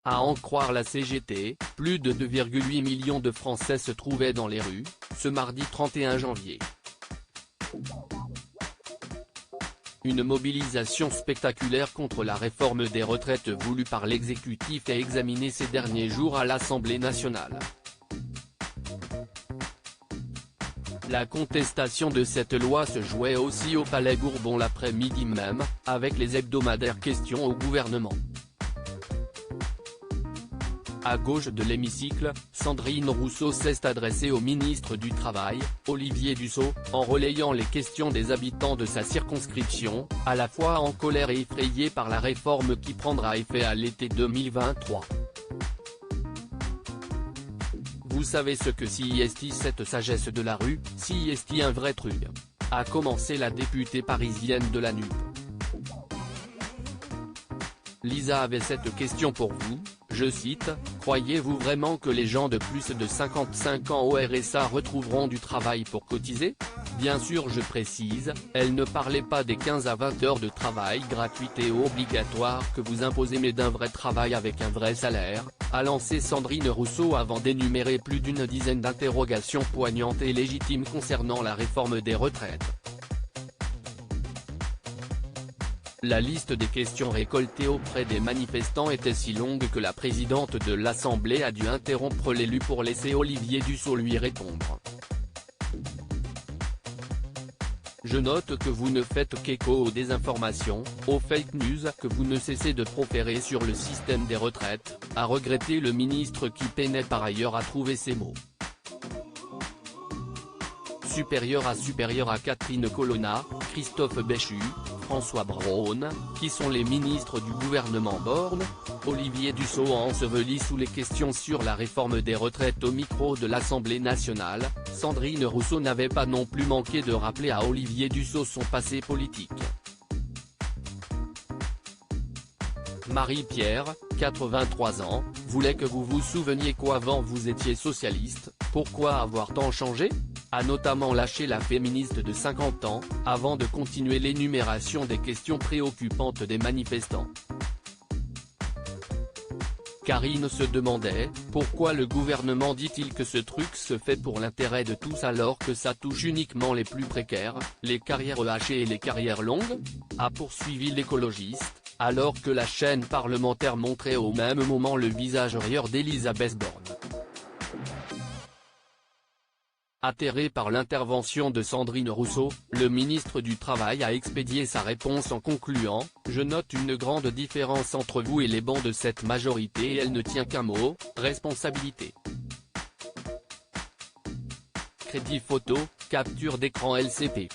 À en croire la CGT, plus de 2,8 millions de Français se trouvaient dans les rues, ce mardi 31 janvier. Une mobilisation spectaculaire contre la réforme des retraites voulue par l'exécutif est examinée ces derniers jours à l'Assemblée nationale. La contestation de cette loi se jouait aussi au Palais Bourbon l'après-midi même, avec les hebdomadaires Questions au gouvernement. À gauche de l'hémicycle, Sandrine Rousseau s'est adressée au ministre du Travail, Olivier Dussopt, en relayant les questions des habitants de sa circonscription, à la fois en colère et effrayés par la réforme qui prendra effet à l'été 2023. Vous savez ce que si est cette sagesse de la rue, si est un vrai truc, a commencé la députée parisienne de la NUP. Lisa avait cette question pour vous, je cite, « Croyez-vous vraiment que les gens de plus de 55 ans au RSA retrouveront du travail pour cotiser ?» Bien sûr, je précise, elle ne parlait pas des 15 à 20 heures de travail gratuites et obligatoires que vous imposez mais d'un vrai travail avec un vrai salaire, a lancé Sandrine Rousseau avant d'énumérer plus d'une dizaine d'interrogations poignantes et légitimes concernant la réforme des retraites. La liste des questions récoltées auprès des manifestants était si longue que la présidente de l'Assemblée a dû interrompre l'élu pour laisser Olivier Dussopt lui répondre. Je note que vous ne faites qu'écho aux désinformations, aux fake news que vous ne cessez de proférer sur le système des retraites, a regretté le ministre qui peinait par ailleurs à trouver ses mots. Supérieur à Catherine Colonna, Christophe Béchu, François Braun, qui sont les ministres du gouvernement Borne, Olivier Dussopt enseveli sous les questions sur la réforme des retraites au micro de l'Assemblée nationale, Sandrine Rousseau n'avait pas non plus manqué de rappeler à Olivier Dussopt son passé politique. Marie-Pierre, 83 ans, voulait que vous vous souveniez qu'avant vous étiez socialiste, pourquoi avoir tant changé ? A notamment lâché la féministe de 50 ans, avant de continuer l'énumération des questions préoccupantes des manifestants. Karine se demandait, pourquoi le gouvernement dit-il que ce truc se fait pour l'intérêt de tous alors que ça touche uniquement les plus précaires, les carrières hachées et les carrières longues ? A poursuivi l'écologiste, alors que la chaîne parlementaire montrait au même moment le visage rieur d'Elisabeth Borne. Atterré par l'intervention de Sandrine Rousseau, le ministre du Travail a expédié sa réponse en concluant « Je note une grande différence entre vous et les bancs de cette majorité et elle ne tient qu'un mot, responsabilité. » Crédit photo, capture d'écran LCP.